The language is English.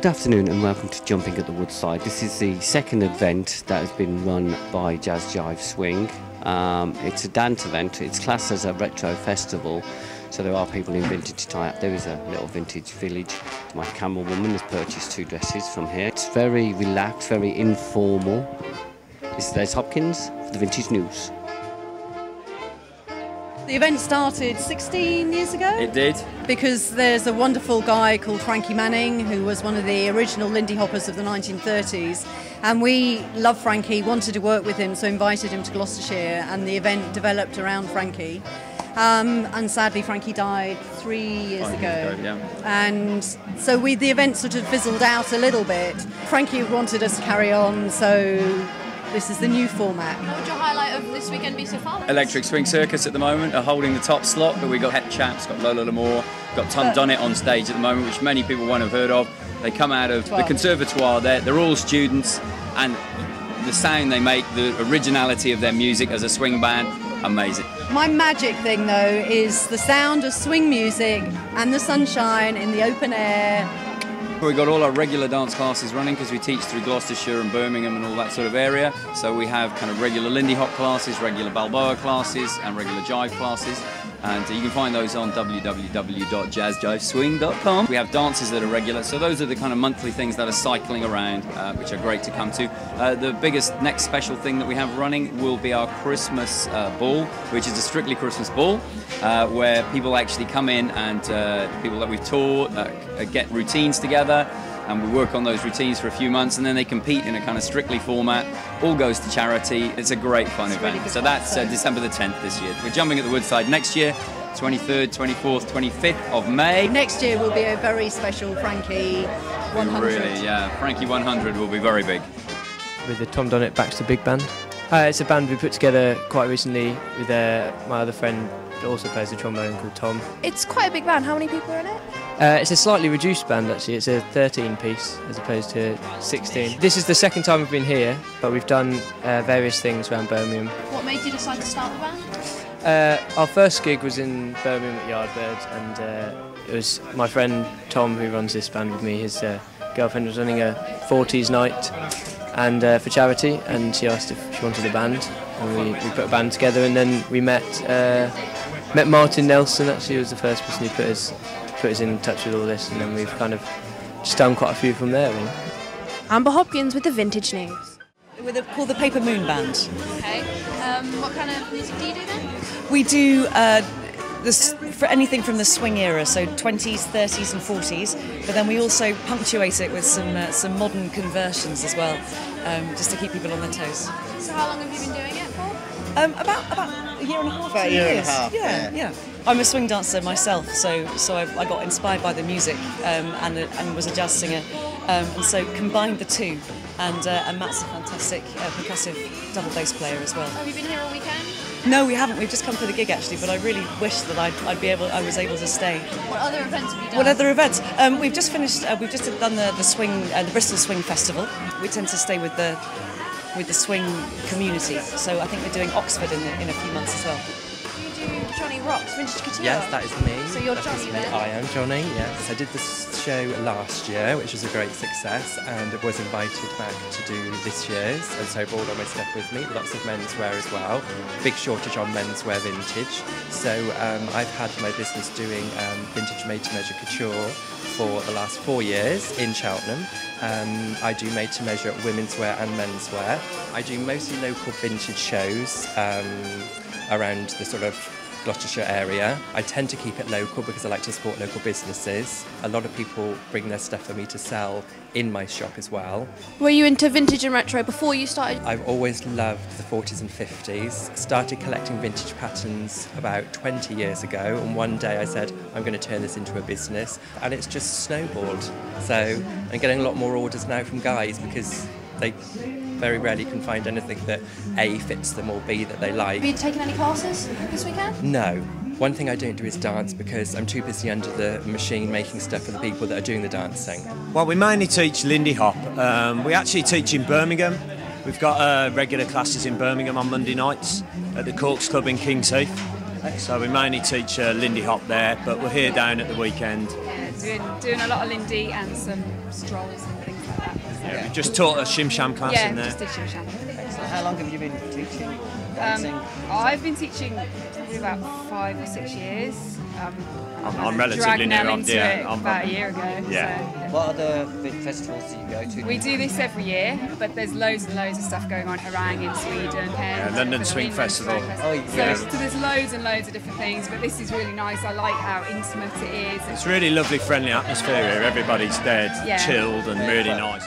afternoon and welcome to Jumping at the Woodside. This is the second event that has been run by JazzJiveSwing. It's a dance event. It's classed as a retro festival, so there are people in vintage attire. There is a little vintage village. My camera woman has purchased 2 dresses from here. It's very relaxed, very informal. There's Hopkins for the Vintage News. The event started 16 years ago. It did. Because there's a wonderful guy called Frankie Manning who was one of the original Lindy Hoppers of the 1930s, and we loved Frankie, wanted to work with him, so invited him to Gloucestershire, and the event developed around Frankie. And sadly Frankie died 3 years ago. Yeah. And so the event sort of fizzled out a little bit. Frankie wanted us to carry on, so this is the new format. What would your highlight of this weekend be so far? Electric Swing Circus at the moment are holding the top slot, but we've got Het Chaps, got Lola L'Amour, got Tom Dunnett on stage at the moment, which many people won't have heard of. They come out of the conservatoire, they're all students, and the sound they make, the originality of their music as a swing band, amazing. My magic thing though is the sound of swing music and the sunshine in the open air. We've got all our regular dance classes running because we teach through Gloucestershire and Birmingham and all that sort of area. So we have kind of regular Lindy Hop classes, regular Balboa classes and regular jive classes. And you can find those on www.JazzJiveSwing.com. We have dances that are regular, so those are the kind of monthly things that are cycling around, which are great to come to. The biggest next special thing that we have running will be our Christmas ball, which is a strictly Christmas ball, where people actually come in and people that we've taught get routines together, and we work on those routines for a few months, and then they compete in a kind of strictly format. All goes to charity. It's a great fun event. Really so that's December the 10th this year. We're jumping at the Woodside next year, 23rd, 24th, 25th of May. Next year will be a very special Frankie 100. Really, yeah. Frankie 100 will be very big. With the Tom Dunnett-Baxter Big Band. It's a band we put together quite recently with my other friend that also plays the trombone called Tom. It's quite a big band. How many people are in it? It's a slightly reduced band actually. It's a 13-piece as opposed to 16. This is the second time we've been here, but we've done various things around Birmingham. What made you decide to start the band? Our first gig was in Birmingham at Yardbirds, and it was my friend Tom who runs this band with me. His girlfriend was running a 40s night and for charity, and she asked if she wanted a band, and we put a band together, and then we met Martin Nelson. Actually was the first person who put us in touch with all this, and then we've kind of just done quite a few from there. Really. Amber Hopkins with the Vintage News. We're called the Paper Moon Band. Okay. What kind of music do you do then? We do for anything from the swing era, so 20s, 30s and 40s, but then we also punctuate it with some modern conversions as well, just to keep people on their toes. So how long have you been doing it for? About a year and a half, 2 years. Yeah. I'm a swing dancer myself, so I got inspired by the music and was a jazz singer, and so combined the two. And Matt's a fantastic percussive double bass player as well. Have you been here all weekend? No, we haven't. We've just come for the gig actually, but I really wish that I was able to stay. What other events have you done? What other events? We've just finished. We've just done the Bristol Swing Festival. We tend to stay with the swing community, so I think we're doing Oxford in a few months as well. You do Johnny Rocks, Vintage Couture? Yes, that is me. So you're Johnny then? I am Johnny, yes. I did this show last year, which was a great success, and was invited back to do this year's, and so I brought all my stuff with me, lots of menswear as well. Big shortage on menswear vintage. So I've had my business doing vintage made-to-measure couture for the last 4 years in Cheltenham. I do made-to-measure women's wear and menswear. I do mostly local vintage shows around the sort of Gloucestershire area. I tend to keep it local because I like to support local businesses. A lot of people bring their stuff for me to sell in my shop as well. Were you into vintage and retro before you started? I've always loved the 40s and 50s. Started collecting vintage patterns about 20 years ago, and one day I said, I'm going to turn this into a business, and it's just snowballed. So I'm getting a lot more orders now from guys because they very rarely can find anything that A, fits them, or B, that they like. Have you taken any classes this weekend? No. One thing I don't do is dance because I'm too busy under the machine making stuff for the people that are doing the dancing. Well, we mainly teach Lindy Hop. We actually teach in Birmingham. We've got regular classes in Birmingham on Monday nights at the Corks Club in King's Heath. So we mainly teach Lindy Hop there, but we're here down at the weekend We've been doing a lot of Lindy and some strolls and things like that. Yeah, we just taught a Shim Sham class Yeah, in there. just did Shim Sham. How long have you been teaching dancing? I've been teaching probably about 5 or 6 years. I'm relatively dragged new. Nell into it I'm about a year ago. Yeah. So. What are the big festivals that you go to? We do this every year, but there's loads and loads of stuff going on. Harang in Sweden, London Swing Festival. Oh, yeah. So there's loads and loads of different things, but this is really nice. I like how intimate it is. It's really lovely, friendly atmosphere here. Everybody's dead, Yeah. chilled, and really nice.